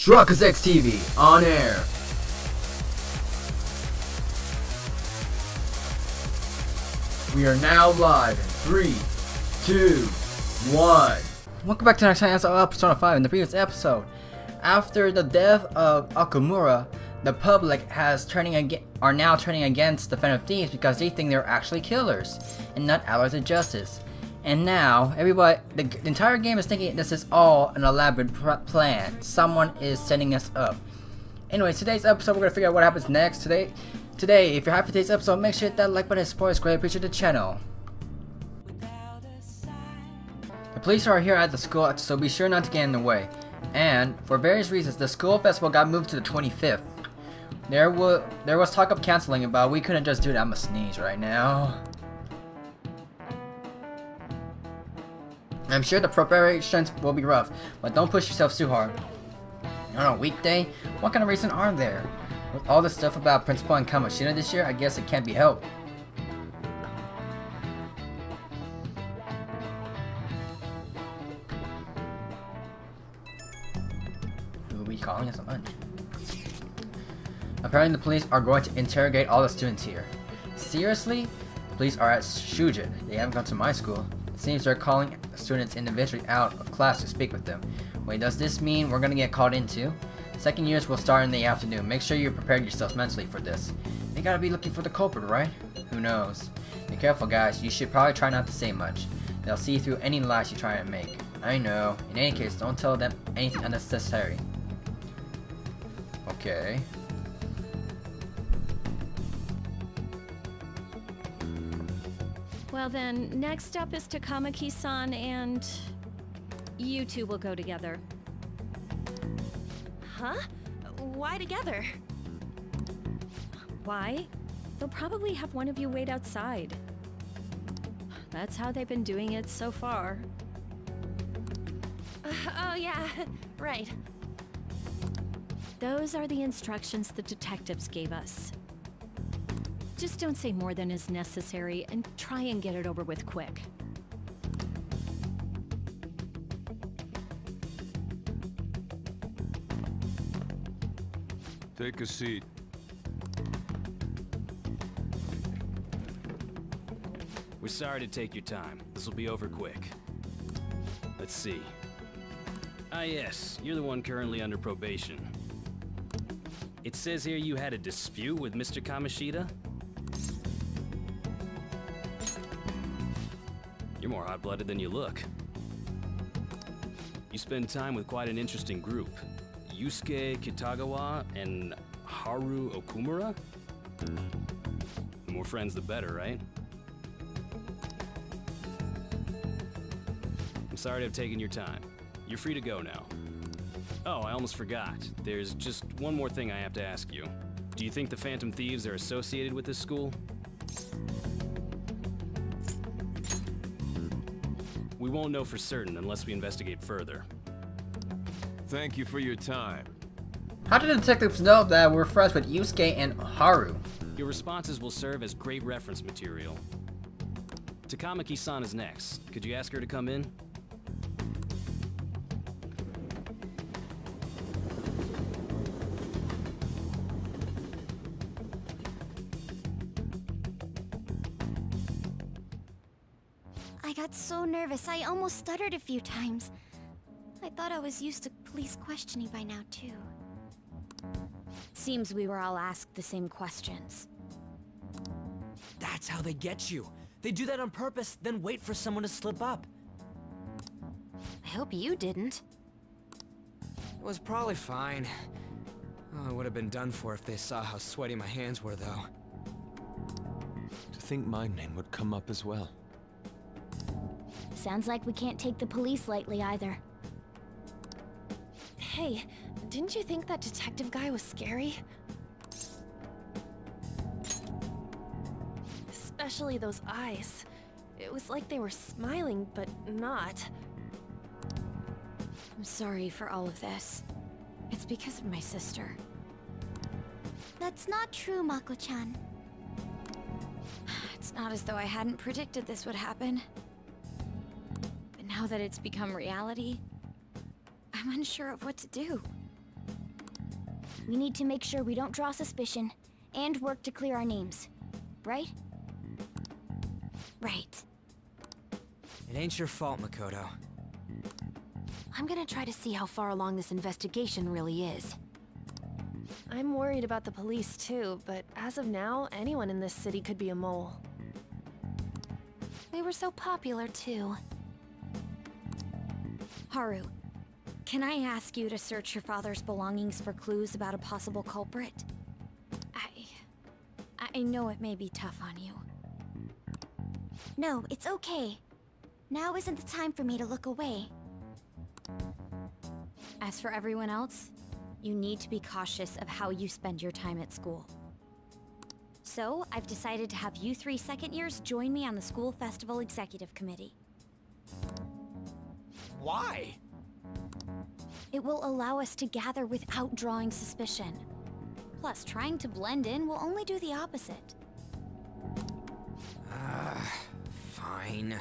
Truckers X TV on air. We are now live in 3, 2, 1. Welcome back to the next episode of Persona 5. In the previous episode, after the death of Okumura, the public are now turning against the Phantom Thieves because they think they're actually killers and not allies of justice. And now, everybody, the entire game is thinking this is all an elaborate plan. Someone is setting us up. Anyways, today's episode, we're going to figure out what happens next. Today, if you're happy with today's episode, make sure to hit that like button and support us. Greatly appreciate the channel. The police are here at the school, so be sure not to get in the way. And, for various reasons, the school festival got moved to the 25th. There was talk of canceling it, but we couldn't just do it. I'm gonna sneeze right now. I'm sure the preparations will be rough, but don't push yourself too hard. On a weekday? What kind of reason are there? With all this stuff about Principal and Kamoshida this year, I guess it can't be helped. Who will be calling us a lunch? Apparently the police are going to interrogate all the students here. Seriously? The police are at Shujin. They haven't come to my school. It seems they're calling students individually out of class to speak with them. Wait, does this mean we're gonna get called in too? Second years will start in the afternoon. Make sure you prepare yourselves mentally for this. They gotta be looking for the culprit, right? Who knows? Be careful, guys. You should probably try not to say much. They'll see through any lies you try and make. I know. In any case, don't tell them anything unnecessary. Okay. Well then, next up is Takamaki-san, and you two will go together. Huh? Why together? Why? They'll probably have one of you wait outside. That's how they've been doing it so far. Oh yeah, right. Those are the instructions the detectives gave us. Just don't say more than is necessary and try and get it over with quick. Take a seat. We're sorry to take your time. This will be over quick. Let's see. Ah yes, you're the one currently under probation. It says here you had a dispute with Mr. Kamoshida? You're more hot-blooded than you look. You spend time with quite an interesting group. Yusuke Kitagawa and Haru Okumura? The more friends, the better, right? I'm sorry to have taken your time. You're free to go now. Oh, I almost forgot. There's just one more thing I have to ask you. Do you think the Phantom Thieves are associated with this school? We won't know for certain unless we investigate further. Thank you for your time. How did the detectives know that we're friends with Yusuke and Haru? Your responses will serve as great reference material. Takamaki-san is next. Could you ask her to come in? I got so nervous, I almost stuttered a few times. I thought I was used to police questioning by now, too. Seems we were all asked the same questions. That's how they get you. They do that on purpose, then wait for someone to slip up. I hope you didn't. It was probably fine. Oh, I would have been done for if they saw how sweaty my hands were, though. To think my name would come up as well. Sounds like we can't take the police lightly either. Hey, didn't you think that detective guy was scary? Especially those eyes. It was like they were smiling, but not. I'm sorry for all of this. It's because of my sister. That's not true, Mako-chan. It's not as though I hadn't predicted this would happen. But now that it's become reality, I'm unsure of what to do. We need to make sure we don't draw suspicion, and work to clear our names. Right? Right. It ain't your fault, Makoto. I'm gonna try to see how far along this investigation really is. I'm worried about the police too, but as of now, anyone in this city could be a mole. They were so popular too. Haru, can I ask you to search your father's belongings for clues about a possible culprit? I know it may be tough on you. No, it's okay. Now isn't the time for me to look away. As for everyone else, you need to be cautious of how you spend your time at school. So, I've decided to have you 3 second years join me on the school festival executive committee. Why? It will allow us to gather without drawing suspicion. Plus, trying to blend in will only do the opposite. Fine.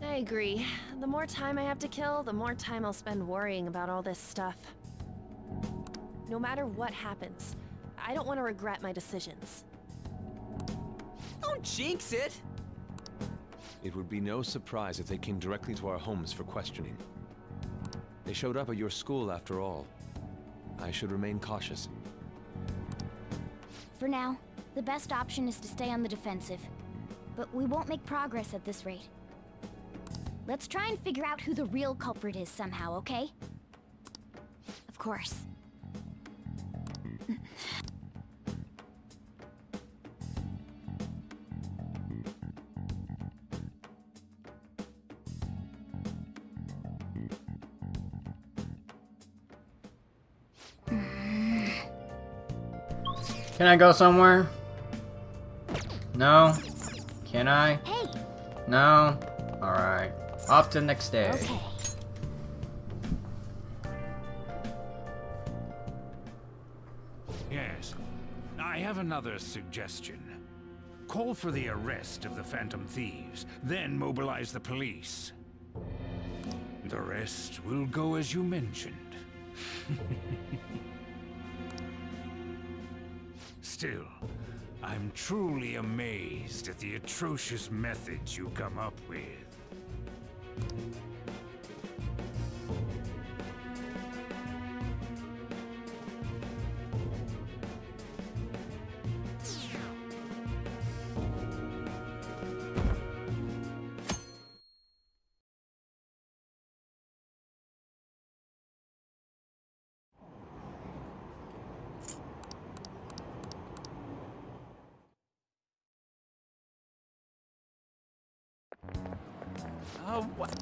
I agree. The more time I have to kill, the more time I'll spend worrying about all this stuff. No matter what happens, I don't want to regret my decisions. Don't jinx it! It would be no surprise if they came directly to our homes for questioning. They showed up at your school after all. I should remain cautious. For now, the best option is to stay on the defensive. But we won't make progress at this rate. Let's try and figure out who the real culprit is somehow, okay? Of course. Can I go somewhere? No? Can I? Hey! No? Alright. Off to the next stage. Okay. Yes. I have another suggestion. Call for the arrest of the Phantom Thieves, then mobilize the police. The rest will go as you mentioned. Still, I'm truly amazed at the atrocious methods you come up with. What?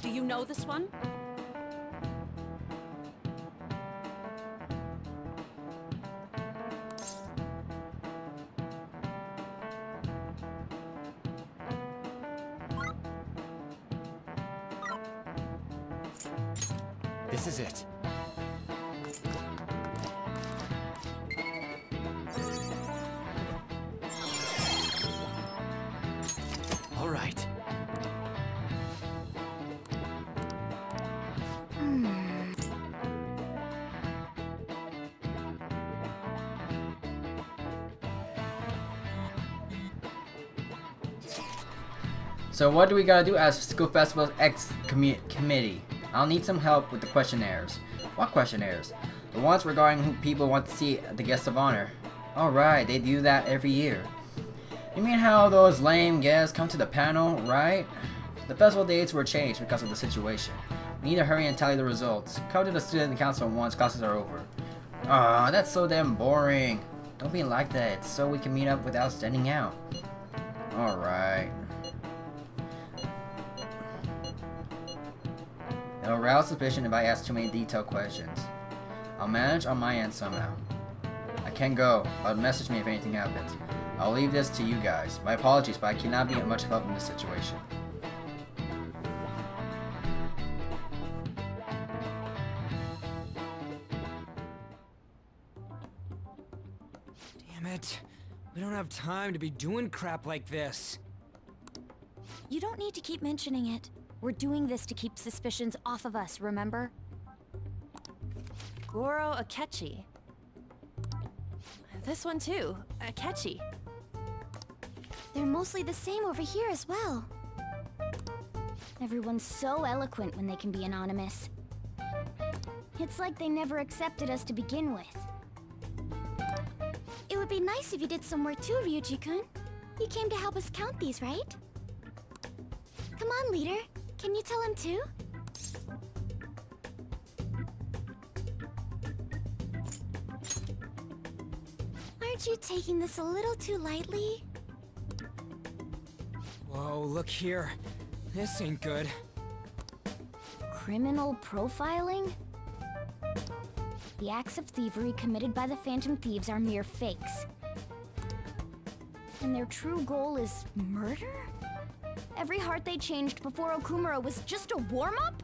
Do you know this one? This is it. All right. So what do we gotta do as School Festival's committee? I'll need some help with the questionnaires. What questionnaires? The ones regarding who people want to see the guest of honor. Alright, they do that every year. You mean how those lame guests come to the panel, right? The festival dates were changed because of the situation. We need to hurry and tally the results. Come to the student council once classes are over. Aw, that's so damn boring. Don't be like that, so we can meet up without standing out. Alright. It'll arouse suspicion if I ask too many detailed questions. I'll manage on my end somehow. I can go, but message me if anything happens. I'll leave this to you guys. My apologies, but I cannot be much help in this situation. Damn it. We don't have time to be doing crap like this. You don't need to keep mentioning it. We're doing this to keep suspicions off of us, remember? Goro Akechi. This one too, Akechi. They're mostly the same over here as well. Everyone's so eloquent when they can be anonymous. It's like they never accepted us to begin with. It would be nice if you did some work too, Ryuji-kun. You came to help us count these, right? Come on, leader. Can you tell him too? Aren't you taking this a little too lightly? Whoa, look here. This ain't good. Criminal profiling? The acts of thievery committed by the Phantom Thieves are mere fakes. And their true goal is murder? Every heart they changed before Okumura was just a warm-up?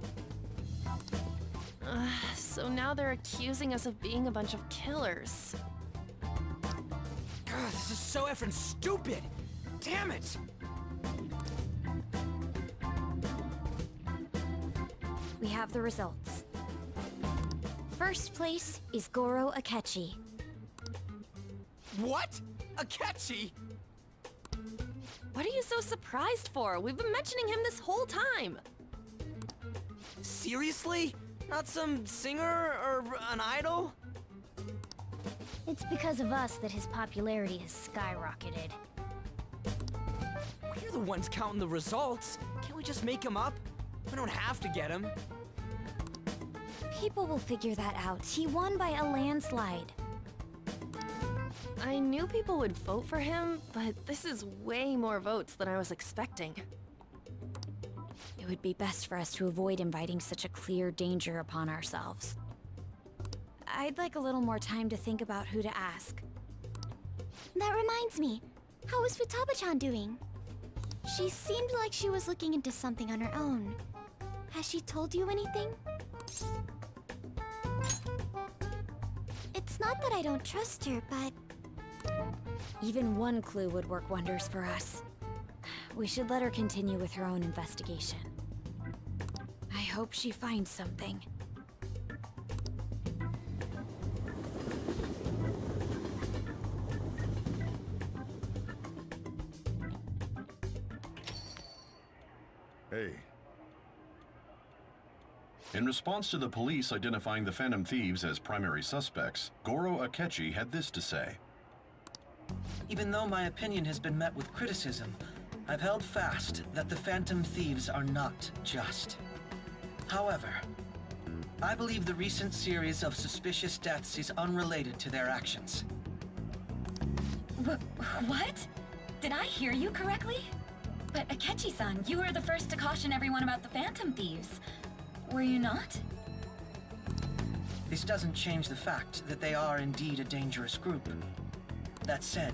So now they're accusing us of being a bunch of killers. God, this is so effing stupid! Damn it! We have the results. First place is Goro Akechi. What? Akechi? What are you so surprised for? We've been mentioning him this whole time. Seriously? Not some singer or an idol? It's because of us that his popularity has skyrocketed. We're the ones counting the results. Can't we just make him up? We don't have to get him. People will figure that out. He won by a landslide. I knew people would vote for him, but this is way more votes than I was expecting. It would be best for us to avoid inviting such a clear danger upon ourselves. I'd like a little more time to think about who to ask. That reminds me, how is Futaba-chan doing? She seemed like she was looking into something on her own. Has she told you anything? It's not that I don't trust her, but... Even one clue would work wonders for us. We should let her continue with her own investigation. I hope she finds something. Hey. In response to the police identifying the Phantom Thieves as primary suspects, Goro Akechi had this to say. Even though my opinion has been met with criticism, I've held fast that the Phantom Thieves are not just. However, I believe the recent series of suspicious deaths is unrelated to their actions. What? Did I hear you correctly? But Akechi-san, you were the first to caution everyone about the Phantom Thieves. Were you not? This doesn't change the fact that they are indeed a dangerous group. That said,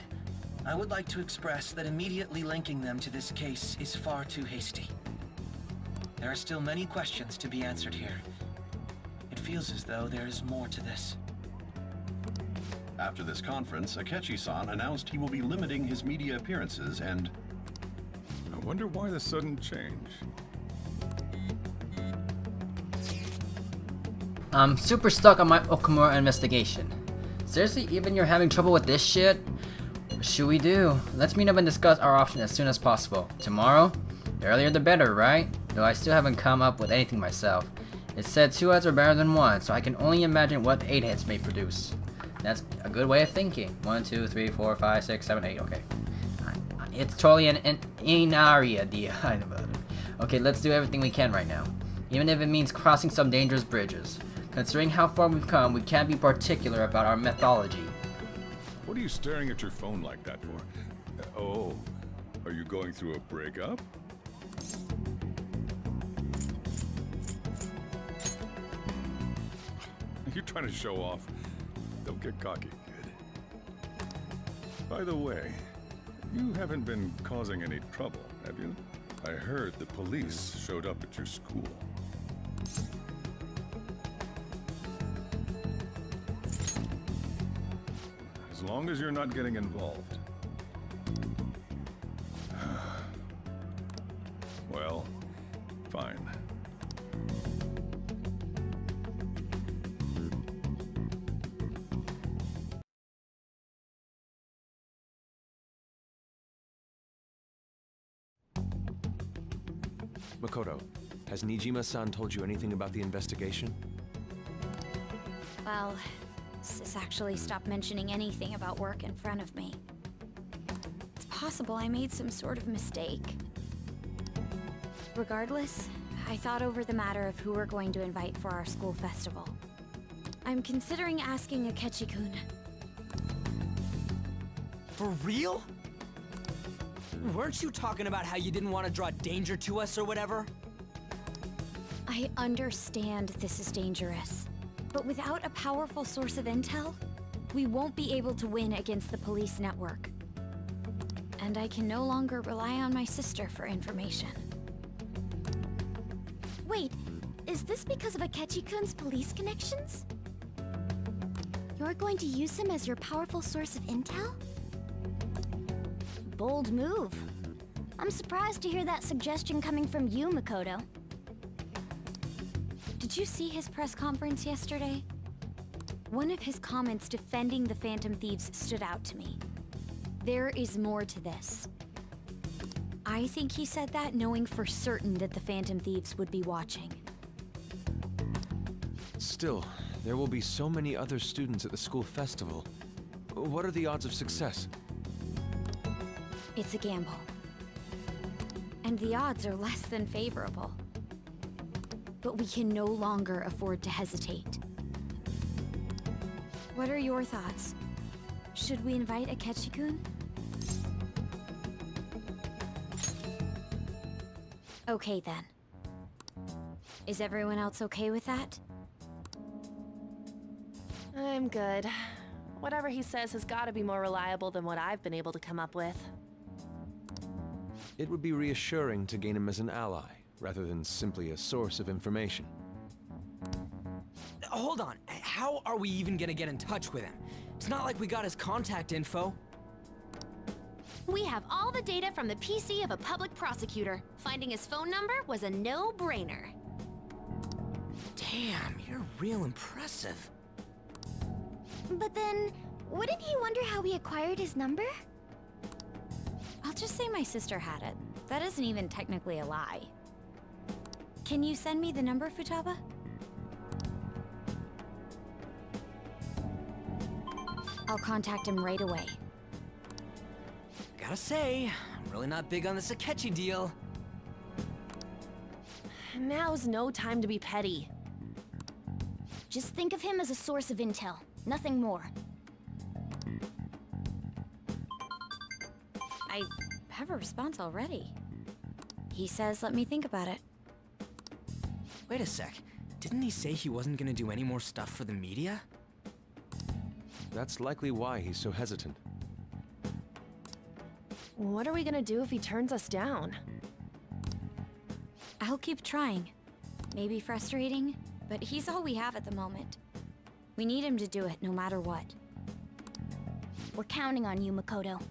I would like to express that immediately linking them to this case is far too hasty. There are still many questions to be answered here. It feels as though there is more to this. After this conference, Akechi-san announced he will be limiting his media appearances and... I wonder why the sudden change. I'm super stuck on my Okumura investigation. Seriously, even you're having trouble with this shit? What should we do? Let's meet up and discuss our options as soon as possible. Tomorrow? The earlier the better, right? Though I still haven't come up with anything myself. It said 2 heads are better than 1, so I can only imagine what 8 heads may produce. That's a good way of thinking. 1, 2, 3, 4, 5, 6, 7, 8, okay. It's totally an Inari idea. Okay, let's do everything we can right now. Even if it means crossing some dangerous bridges. Considering how far we've come, we can't be particular about our methodology. What are you staring at your phone like that for? Oh, are you going through a breakup? You're trying to show off. Don't get cocky, kid. By the way, you haven't been causing any trouble, have you? I heard the police showed up at your school. As long as you're not getting involved. Well, fine. Makoto, has Nijima-san told you anything about the investigation? Well, Sis actually stopped mentioning anything about work in front of me. It's possible I made some sort of mistake. Regardless, I thought over the matter of who we're going to invite for our school festival. I'm considering asking Akechi-kun. For real? Weren't you talking about how you didn't want to draw danger to us or whatever? I understand this is dangerous, but without a powerful source of intel, we won't be able to win against the police network. And I can no longer rely on my sister for information. Wait, is this because of Akechi-kun's police connections? You're going to use him as your powerful source of intel? Bold move. I'm surprised to hear that suggestion coming from you, Makoto. Did you see his press conference yesterday? One of his comments defending the Phantom Thieves stood out to me. There is more to this. I think he said that knowing for certain that the Phantom Thieves would be watching. Still, there will be so many other students at the school festival. What are the odds of success? It's a gamble. And the odds are less than favorable. But we can no longer afford to hesitate. What are your thoughts? Should we invite Akechi-kun? Okay then. Is everyone else okay with that? I'm good. Whatever he says has got to be more reliable than what I've been able to come up with. It would be reassuring to gain him as an ally, rather than simply a source of information. Hold on, how are we even gonna get in touch with him? It's not like we got his contact info. We have all the data from the PC of a public prosecutor. Finding his phone number was a no-brainer. Damn, you're real impressive. But then, wouldn't he wonder how we acquired his number? I'll just say my sister had it. That isn't even technically a lie. Can you send me the number, Futaba? I'll contact him right away. Gotta say, I'm really not big on this Akechi deal. Now's no time to be petty. Just think of him as a source of intel, nothing more. I have a response already. He says, let me think about it. Wait a sec. Didn't he say he wasn't gonna do any more stuff for the media? That's likely why he's so hesitant. What are we gonna do if he turns us down? I'll keep trying. Maybe frustrating, but he's all we have at the moment. We need him to do it no matter what. We're counting on you, Makoto.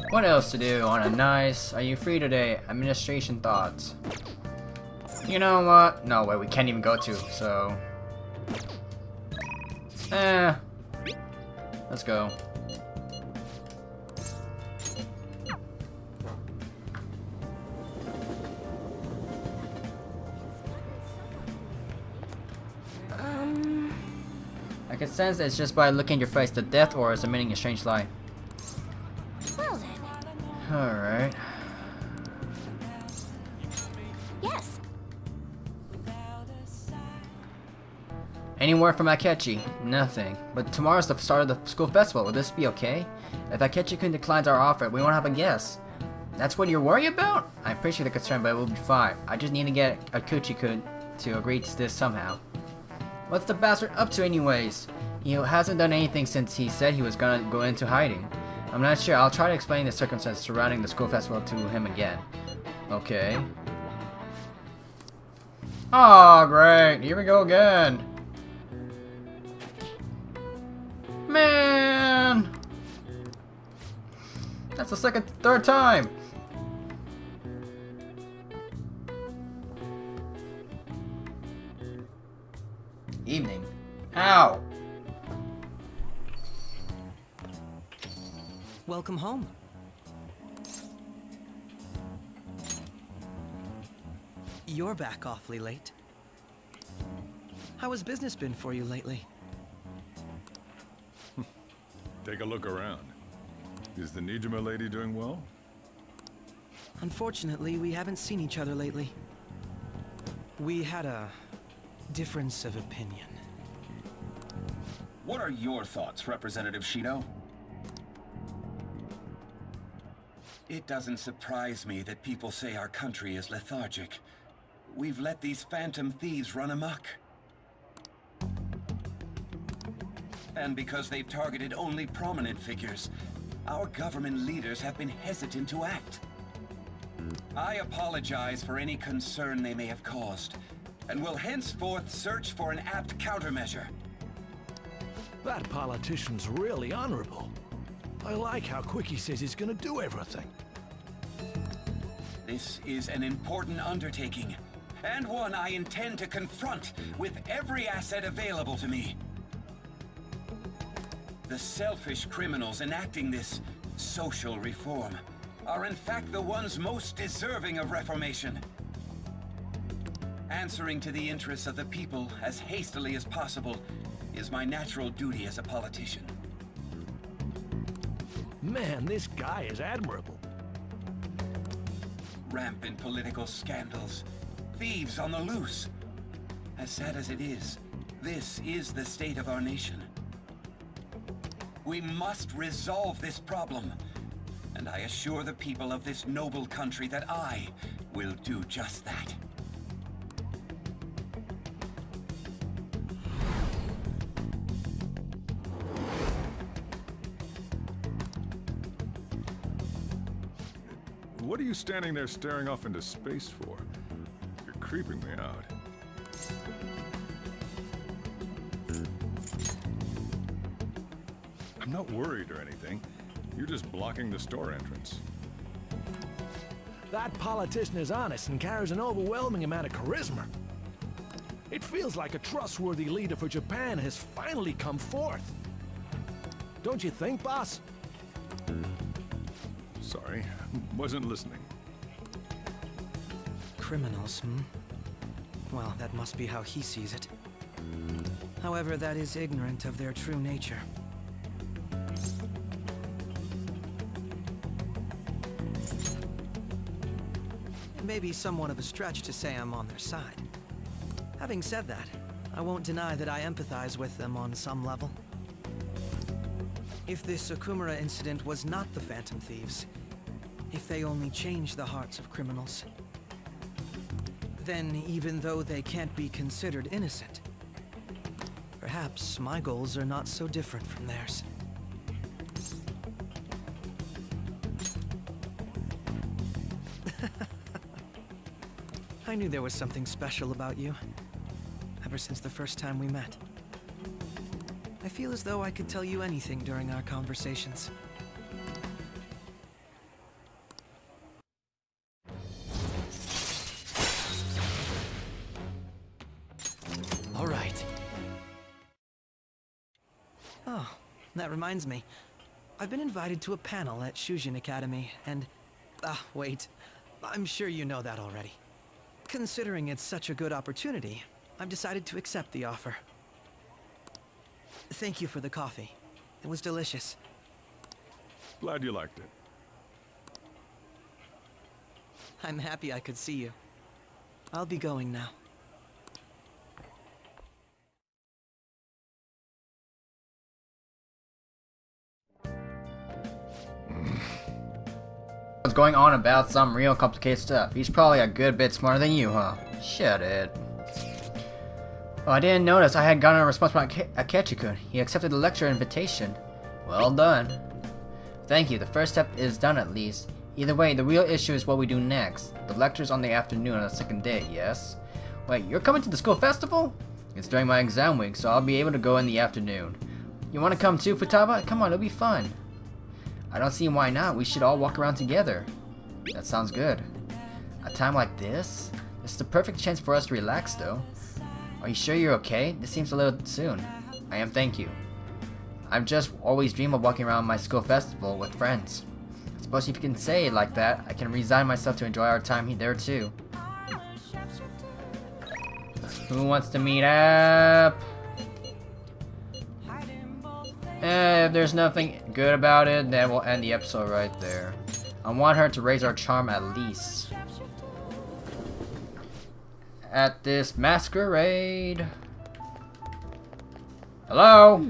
What else to do on a nice, are you free today, administration thoughts? You know what? No, wait, we can't even go to, so... Let's go. I can sense it's just by looking at your face, the death aura is emitting a strange light. Well then. Alright. Yes. Any word from Akechi? Nothing. But tomorrow's the start of the school festival. Will this be okay? If Akechi-kun declines our offer, we won't have a guest. That's what you're worried about? I appreciate the concern, but it will be fine. I just need to get Akechi-kun to agree to this somehow. What's the bastard up to anyways? He hasn't done anything since he said he was gonna go into hiding. I'm not sure. I'll try to explain the circumstances surrounding the school festival to him again. Okay. Oh, great. Here we go again. Man! That's the third time. Evening. Ow! Welcome home. You're back awfully late. How has business been for you lately? Take a look around. Is the Nijima lady doing well? Unfortunately, we haven't seen each other lately. We had a difference of opinion. What are your thoughts, Representative Shido? It doesn't surprise me that people say our country is lethargic. We've let these phantom thieves run amok. And because they've targeted only prominent figures, our government leaders have been hesitant to act. I apologize for any concern they may have caused, and will henceforth search for an apt countermeasure. That politician's really honorable. I like how quick he says he's gonna do everything. This is an important undertaking, and one I intend to confront with every asset available to me. The selfish criminals enacting this social reform are in fact the ones most deserving of reformation. Answering to the interests of the people as hastily as possible is my natural duty as a politician. Man, this guy is admirable. Rampant political scandals, thieves on the loose. As sad as it is, this is the state of our nation. We must resolve this problem, and I assure the people of this noble country that I will do just that. What are you standing there staring off into space for? You're creeping me out. I'm not worried or anything. You're just blocking the store entrance. That politician is honest and carries an overwhelming amount of charisma. It feels like a trustworthy leader for Japan has finally come forth. Don't you think, boss? Sorry, wasn't listening. Criminals, Well, that must be how he sees it. However, that is ignorant of their true nature. It may be somewhat of a stretch to say I'm on their side. Having said that, I won't deny that I empathize with them on some level. If this Okumura incident was not the Phantom Thieves, if they only changed the hearts of criminals, then even though they can't be considered innocent, perhaps my goals are not so different from theirs. I knew there was something special about you, ever since the first time we met. I feel as though I could tell you anything during our conversations. All right. Oh, that reminds me. I've been invited to a panel at Shujin Academy, and... wait. I'm sure you know that already. Considering it's such a good opportunity, I've decided to accept the offer. Thank you for the coffee. It was delicious. Glad you liked it. I'm happy I could see you. I'll be going now. Was going on about some real complicated stuff. He's probably a good bit smarter than you, huh? Shut it. Oh, I didn't notice I had gotten a response from Akechi-kun. He accepted the lecture invitation. Well done. If Thank you, the first step is done at least. Either way, the real issue is what we do next. The lecture's on the afternoon on the second day, yes? Wait, you're coming to the school festival? It's during my exam week, so I'll be able to go in the afternoon. You want to come too, Futaba? Come on, it'll be fun. I don't see why not. We should all walk around together. That sounds good. A time like this? This is the perfect chance for us to relax, though. Are you sure you're okay? This seems a little soon. I am, thank you. I've just always dreamed of walking around my school festival with friends. I suppose if you can say it like that, I can resign myself to enjoy our time there too. Who wants to meet up? If there's nothing good about it, then we'll end the episode right there. I want her to raise our charm at least. At this masquerade. Hello?